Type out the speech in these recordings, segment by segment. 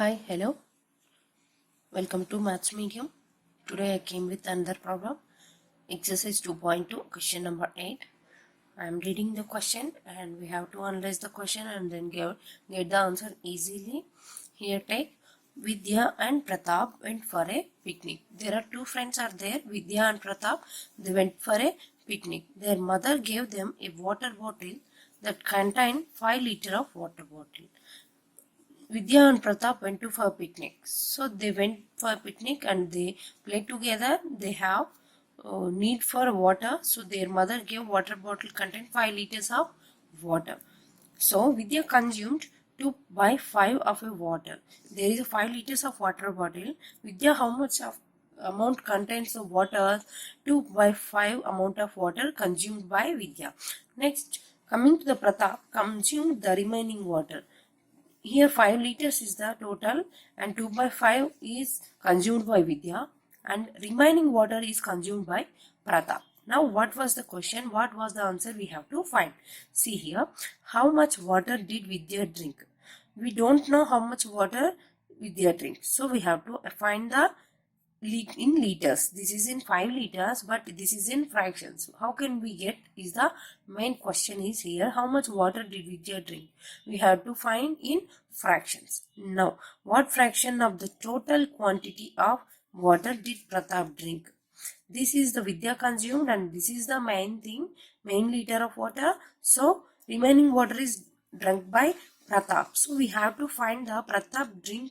Hi, hello. Welcome to Maths Medium. Today I came with another problem. Exercise 2.2, question number 8. I am reading the question and we have to analyze the question and then get the answer easily. Here take Vidya and Pratap went for a picnic. There are two friends are there, Vidya and Pratap. They went for a picnic. Their mother gave them a water bottle that contained 5 liters of water bottle. Vidya and Pratap went to for a picnic. So they went for a picnic and they played together. They have need for water. So their mother gave water bottle contain 5 liters of water. So Vidya consumed 2 by 5 of a water. There is a 5 liters of water bottle. Vidya, how much of amount contains the water? 2 by 5 amount of water consumed by Vidya. Next, coming to the Pratap, consumed the remaining water. Here 5 liters is the total and 2 by 5 is consumed by Vidya and remaining water is consumed by Pratap. Now what was the question? What was the answer? We have to find. See here, how much water did Vidya drink? We don't know how much water Vidya drinks. So we have to find the in liters. This is in 5 liters, but this is in fractions. How can we get is the main question is here. How much water did Vidya drink? We have to find in fractions. Now, what fraction of the total quantity of water did Pratap drink? This is the Vidya consumed and this is the main thing, main liter of water. So, remaining water is drunk by Pratap. So, we have to find the Pratap drink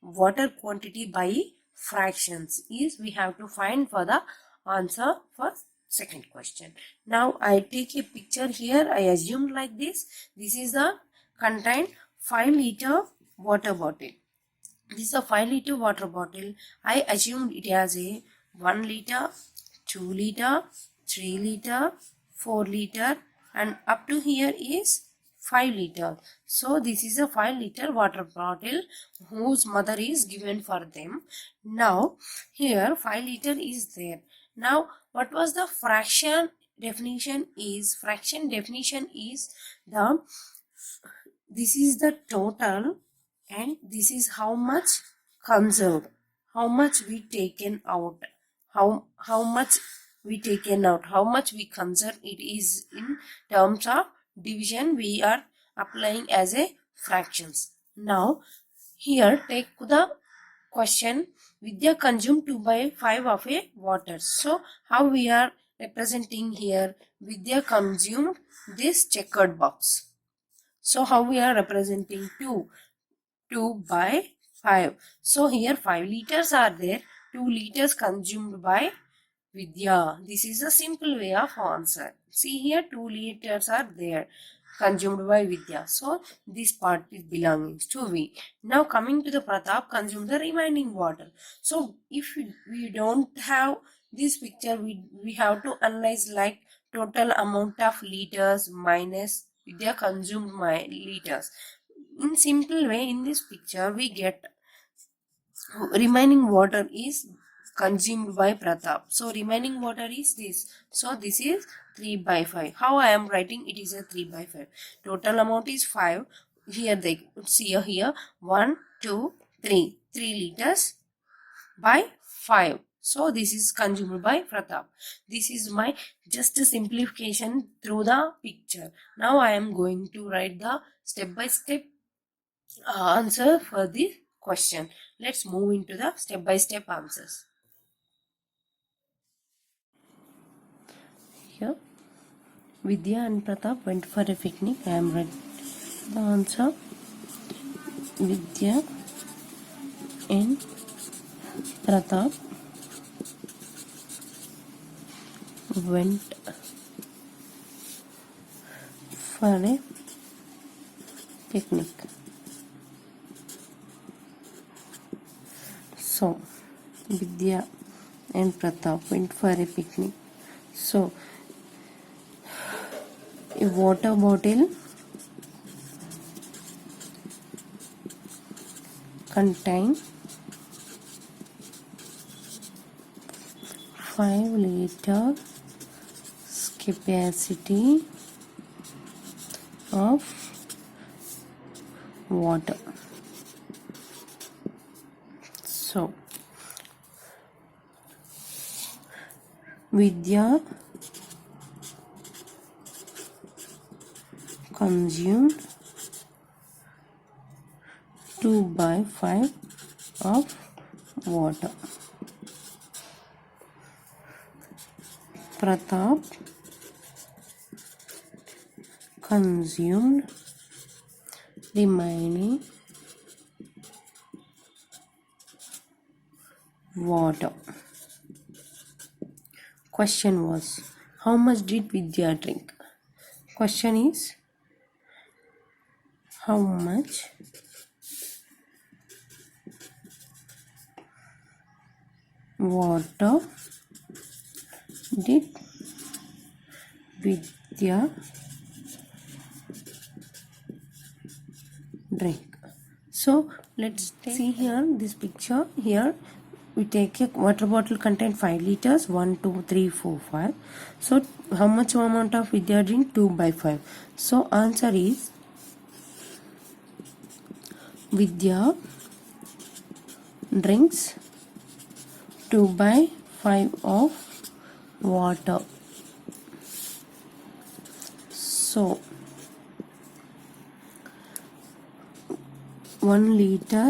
water quantity by fractions is we have to find for the answer for second question. Now I take a picture here. I assume like this. This is the contained 5 liter water bottle. This is a 5 liter water bottle. I assumed it has a 1 liter, 2 liter, 3 liter, 4 liter and up to here is 5 liter. So this is a 5 liter water bottle whose mother is given for them. Now here 5 liter is there. Now what was the fraction definition is? Fraction definition is the this is the total and this is how much conserved, how much we taken out, how much we taken out, how much we conserve. It is in terms of division we are applying as a fractions. Now here take the question. Vidya consumed 2 by 5 of a water. So how we are representing here? Vidya consumed this checkered box. So how we are representing 2 by 5. So here 5 liters are there. 2 liters consumed by Vidya. This is a simple way of answer. See here 2 liters are there consumed by Vidya. So this part is belonging to V. Now coming to the Pratap, consumed the remaining water. So if we don't have this picture, we have to analyze like total amount of liters minus Vidya consumed my liters. In simple way, in this picture we get remaining water is consumed by Pratap. So remaining water is this. So this is 3 by 5. How I am writing it is a 3 by 5. Total amount is 5. Here they see here 1, 2, 3. 3 liters by 5. So this is consumed by Pratap. This is my just a simplification through the picture. Now I am going to write the step by step answer for the question. Let's move into the step-by-step answers. Here, Vidya and Pratap went for a picnic. I am ready. The answer: Vidya and Pratap went for a picnic. So, Vidya and Pratap went for a picnic. So, a water bottle contains 5 liters capacity of water. Vidya consumed 2/5 of water. Pratap consumed remaining water. Question was, how much did Vidya drink? Question is, how much water did Vidya drink? So let's see here this picture. Here we take a water bottle contain 5 liters, 1, 2, 3, 4, 5. So how much amount of Vidya drink? 2/5. So answer is Vidya drinks 2/5 of water. So 1 liter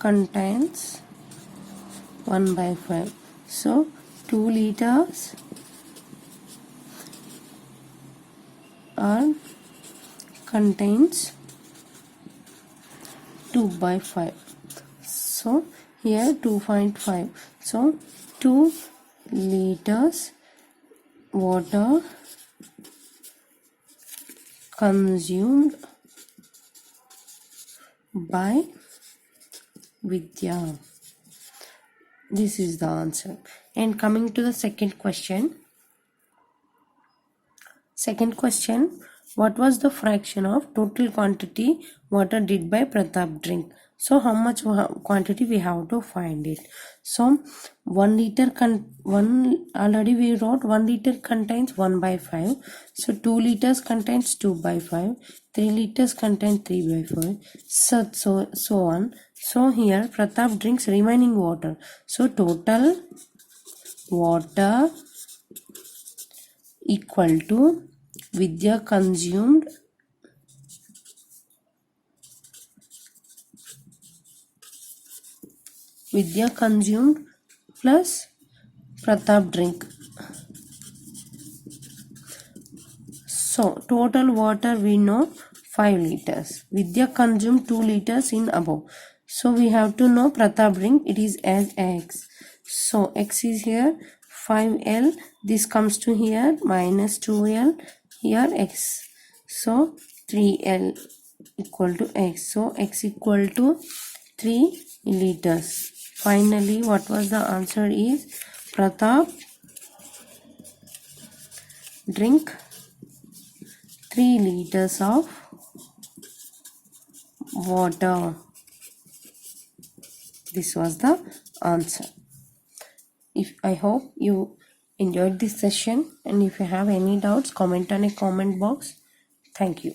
contains 1/5. So 2 liters contains 2/5. So here 2.5. So 2 liters water consumed by Vidya. This is the answer. And coming to the second question. Second question, what was the fraction of total quantity water did by Pratap drink? So how much quantity we have to find it? So 1 liter already we wrote 1 liter contains 1/5. So 2 liters contains 2/5. 3 liters contains 3/5. So on. So here Pratap drinks remaining water. So total water equal to Vidya consumed plus Pratap drink. So total water we know 5 liters. Vidya consumed 2 liters in above. So we have to know Pratap drink, it is as X. So X is here 5L. This comes to here minus 2L. Here X. So 3L equal to X. So X equal to 3 liters. Finally, what was the answer is Pratap drink 3 liters of water. This was the answer. I hope you enjoyed this session, and if you have any doubts, comment on a comment box. Thank you.